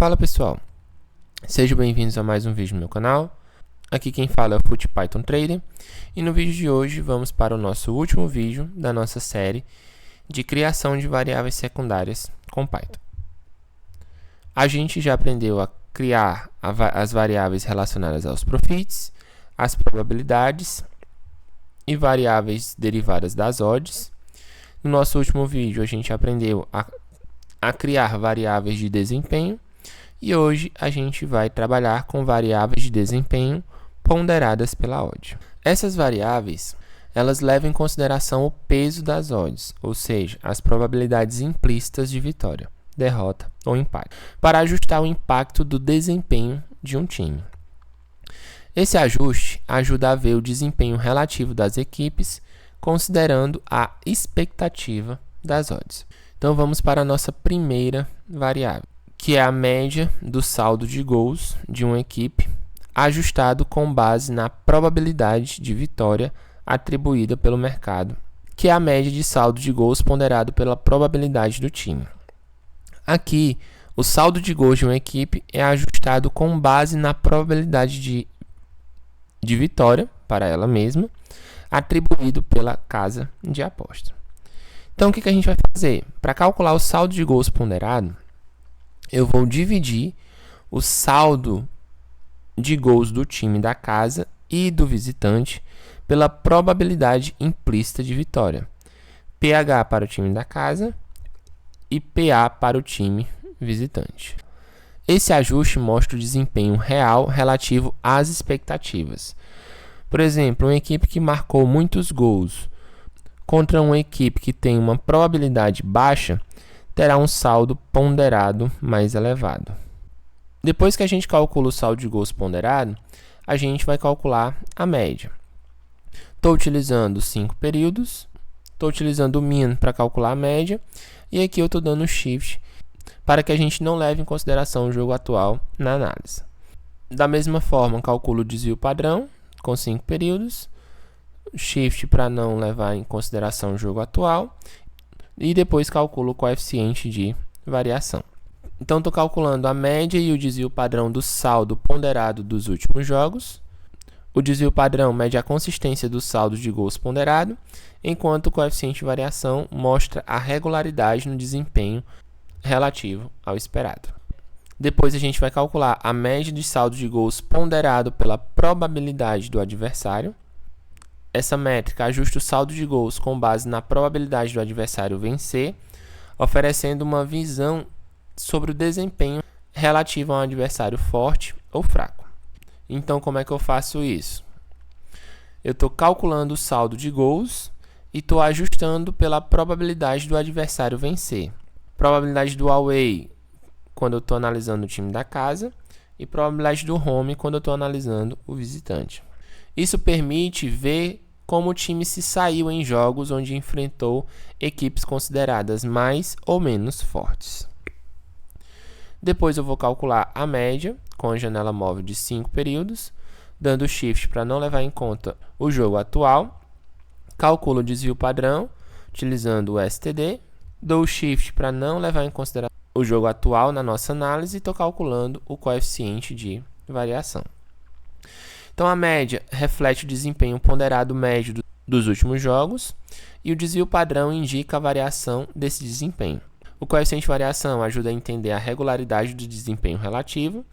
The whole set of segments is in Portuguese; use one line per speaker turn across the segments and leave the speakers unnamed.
Fala pessoal, sejam bem-vindos a mais um vídeo no meu canal. Aqui quem fala é o FutPython Trader e no vídeo de hoje vamos para o nosso último vídeo da nossa série de criação de variáveis secundárias com Python. A gente já aprendeu a criar as variáveis relacionadas aos profits, as probabilidades e variáveis derivadas das odds. No nosso último vídeo a gente aprendeu a criar variáveis de desempenho e hoje a gente vai trabalhar com variáveis de desempenho ponderadas pela odd. Essas variáveis, elas levam em consideração o peso das odds, ou seja, as probabilidades implícitas de vitória, derrota ou empate, para ajustar o impacto do desempenho de um time. Esse ajuste ajuda a ver o desempenho relativo das equipes, considerando a expectativa das odds. Então vamos para a nossa primeira variável, que é a média do saldo de gols de uma equipe, ajustado com base na probabilidade de vitória atribuída pelo mercado, que é a média de saldo de gols ponderado pela probabilidade do time. Aqui, o saldo de gols de uma equipe é ajustado com base na probabilidade de vitória para ela mesma, atribuído pela casa de aposta. Então, o que a gente vai fazer? Para calcular o saldo de gols ponderado, eu vou dividir o saldo de gols do time da casa e do visitante pela probabilidade implícita de vitória. PH para o time da casa e PA para o time visitante. Esse ajuste mostra o desempenho real relativo às expectativas. Por exemplo, uma equipe que marcou muitos gols contra uma equipe que tem uma probabilidade baixa terá um saldo ponderado mais elevado. Depois que a gente calcula o saldo de gols ponderado, a gente vai calcular a média. Estou utilizando 5 períodos, estou utilizando o min para calcular a média, e aqui eu estou dando Shift para que a gente não leve em consideração o jogo atual na análise. Da mesma forma, calculo o desvio padrão com 5 períodos, Shift para não levar em consideração o jogo atual, e depois calculo o coeficiente de variação. Então, estou calculando a média e o desvio padrão do saldo ponderado dos últimos jogos. O desvio padrão mede a consistência do saldo de gols ponderado, enquanto o coeficiente de variação mostra a regularidade no desempenho relativo ao esperado. Depois, a gente vai calcular a média de saldo de gols ponderado pela probabilidade do adversário. Essa métrica ajusta o saldo de gols com base na probabilidade do adversário vencer, oferecendo uma visão sobre o desempenho relativo a um adversário forte ou fraco. Então, como é que eu faço isso? Eu estou calculando o saldo de gols e estou ajustando pela probabilidade do adversário vencer. Probabilidade do away quando eu estou analisando o time da casa e probabilidade do home quando eu estou analisando o visitante. Isso permite ver como o time se saiu em jogos onde enfrentou equipes consideradas mais ou menos fortes. Depois eu vou calcular a média com a janela móvel de 5 períodos, dando Shift para não levar em conta o jogo atual. Calculo o desvio padrão utilizando o STD, dou Shift para não levar em consideração o jogo atual na nossa análise e estou calculando o coeficiente de variação. Então, a média reflete o desempenho ponderado médio dos últimos jogos e o desvio padrão indica a variação desse desempenho. O coeficiente de variação ajuda a entender a regularidade do desempenho relativo,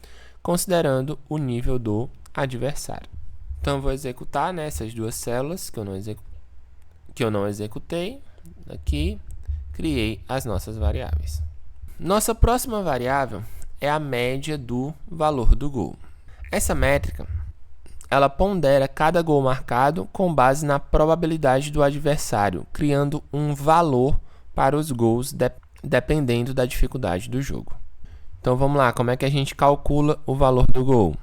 considerando o nível do adversário. Então, eu vou executar essas duas células que eu não executei. Aqui, criei as nossas variáveis. Nossa próxima variável é a média do valor do gol. Essa métrica ela pondera cada gol marcado com base na probabilidade do adversário, criando um valor para os gols dependendo da dificuldade do jogo. Então vamos lá, como é que a gente calcula o valor do gol?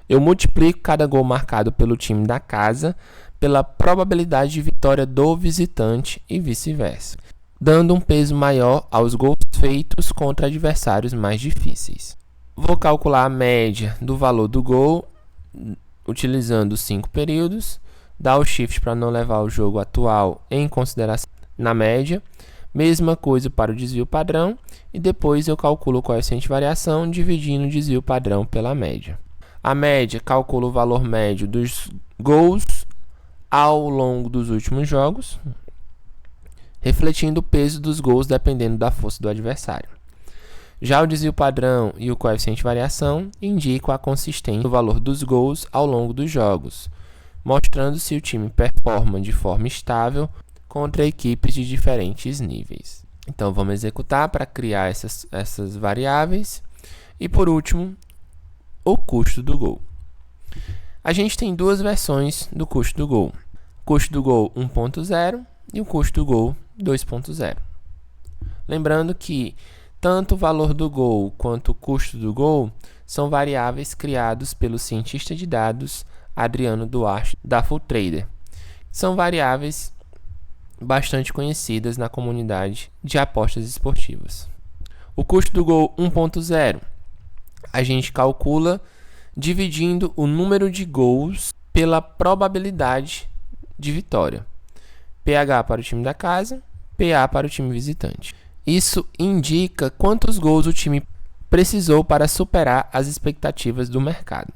Eu multiplico cada gol marcado pelo time da casa pela probabilidade de vitória do visitante e vice-versa, dando um peso maior aos gols feitos contra adversários mais difíceis. Vou calcular a média do valor do gol utilizando 5 períodos, dar o Shift para não levar o jogo atual em consideração na média, Mesma coisa para o desvio padrão e depois eu calculo o coeficiente de variação dividindo o desvio padrão pela média. A média calcula o valor médio dos gols ao longo dos últimos jogos, refletindo o peso dos gols dependendo da força do adversário. Já o desvio padrão e o coeficiente de variação indicam a consistência do valor dos gols ao longo dos jogos, mostrando se o time performa de forma estável contra equipes de diferentes níveis. Então vamos executar para criar essas variáveis. E por último, o custo do gol. A gente tem duas versões do custo do gol. O custo do gol 1.0 e o custo do gol 2.0. Lembrando que tanto o valor do gol quanto o custo do gol são variáveis criados pelo cientista de dados Adriano Duarte, da FullTrader. São variáveis bastante conhecidas na comunidade de apostas esportivas. O custo do gol 1.0 a gente calcula dividindo o número de gols pela probabilidade de vitória. PH para o time da casa, PA para o time visitante. Isso indica quantos gols o time precisou para superar as expectativas do mercado.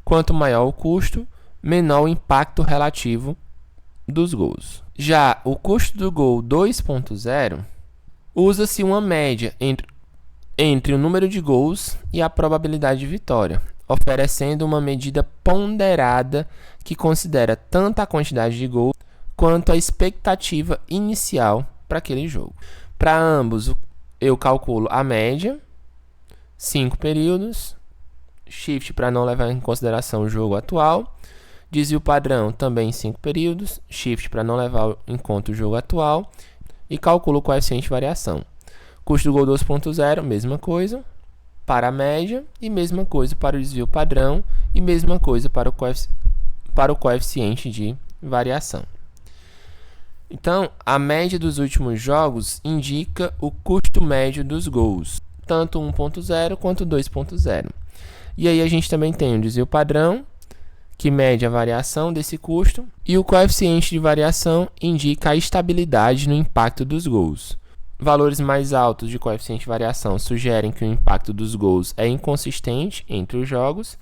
Quanto maior o custo, menor o impacto relativo dos gols. Já o custo do gol 2.0, usa-se uma média entre o número de gols e a probabilidade de vitória, oferecendo uma medida ponderada que considera tanto a quantidade de gols quanto a expectativa inicial para aquele jogo. Para ambos, eu calculo a média, 5 períodos, shift para não levar em consideração o jogo atual, desvio padrão também 5 períodos, shift para não levar em conta o jogo atual, e calculo o coeficiente de variação. Custo do gol 2.0, mesma coisa para a média, e mesma coisa para o desvio padrão, e mesma coisa para o coeficiente de variação. Então, a média dos últimos jogos indica o custo médio dos gols, tanto 1.0 quanto 2.0. E aí a gente também tem o desvio padrão, que mede a variação desse custo, e o coeficiente de variação indica a estabilidade no impacto dos gols. Valores mais altos de coeficiente de variação sugerem que o impacto dos gols é inconsistente entre os jogos,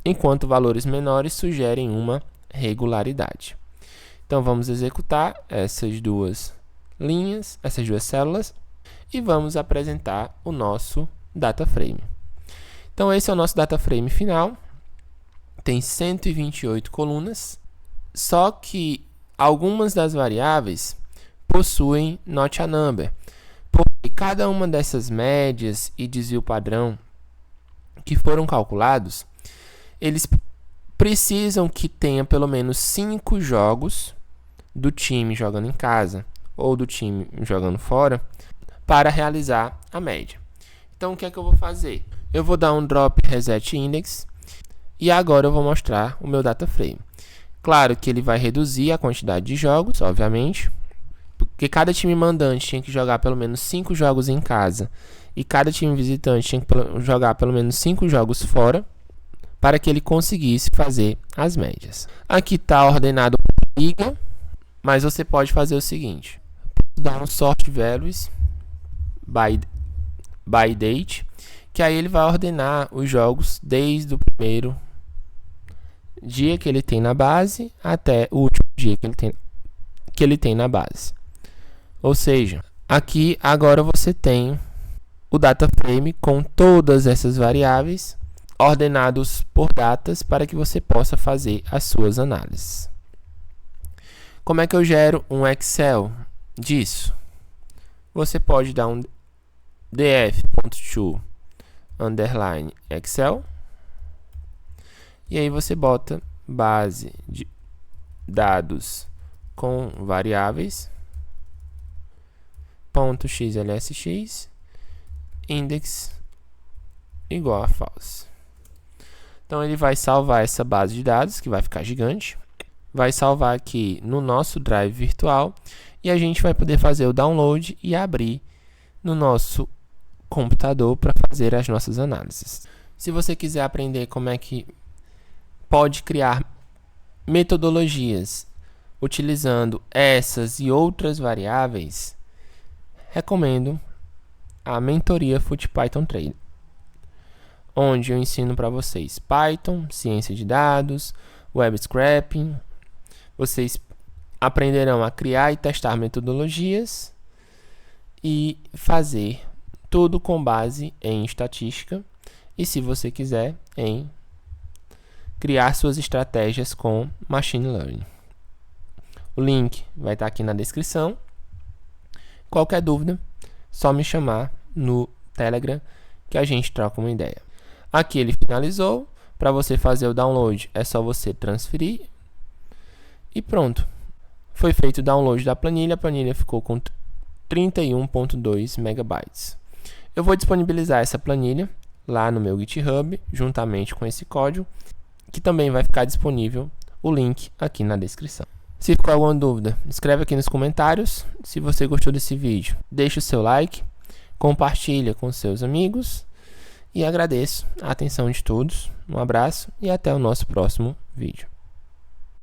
enquanto valores menores sugerem uma regularidade. Então vamos executar essas duas linhas, essas duas células, e vamos apresentar o nosso data frame. Então esse é o nosso data frame final. Tem 128 colunas, só que algumas das variáveis possuem not a number, porque cada uma dessas médias e desvio padrão que foram calculados, eles precisam que tenha pelo menos 5 jogos do time jogando em casa ou do time jogando fora para realizar a média. Então o que é que eu vou fazer? Eu vou dar um drop reset index e agora eu vou mostrar o meu data frame. Claro que ele vai reduzir a quantidade de jogos, obviamente, porque cada time mandante tinha que jogar pelo menos 5 jogos em casa e cada time visitante tinha que jogar pelo menos 5 jogos fora para que ele conseguisse fazer as médias. Aqui está ordenado por liga, mas você pode fazer o seguinte: dar um sort values by date, que aí ele vai ordenar os jogos desde o primeiro dia que ele tem na base até o último dia que ele tem na base. Ou seja, aqui agora você tem o data frame com todas essas variáveis ordenados por datas para que você possa fazer as suas análises. Como é que eu gero um Excel disso? Você pode dar um df.to underline Excel e aí você bota base de dados com variáveis .xlsx index igual a false. Então ele vai salvar essa base de dados, que vai ficar gigante, vai salvar aqui no nosso drive virtual e a gente vai poder fazer o download e abrir no nosso computador para fazer as nossas análises. Se você quiser aprender como é que pode criar metodologias utilizando essas e outras variáveis, recomendo a mentoria FutePython Trader, onde eu ensino para vocês Python, ciência de dados, web scraping. Vocês aprenderão a criar e testar metodologias e fazer tudo com base em estatística e, se você quiser, em criar suas estratégias com Machine Learning. O link vai estar aqui na descrição. Qualquer dúvida, só me chamar no Telegram que a gente troca uma ideia. Aqui ele finalizou. Para você fazer o download, é só você transferir. E pronto. Foi feito o download da planilha. A planilha ficou com 31.2 megabytes. Eu vou disponibilizar essa planilha lá no meu GitHub, juntamente com esse código, que também vai ficar disponível o link aqui na descrição. Se ficou alguma dúvida, escreve aqui nos comentários. Se você gostou desse vídeo, deixa o seu like, compartilha com seus amigos e agradeço a atenção de todos. Um abraço e até o nosso próximo vídeo.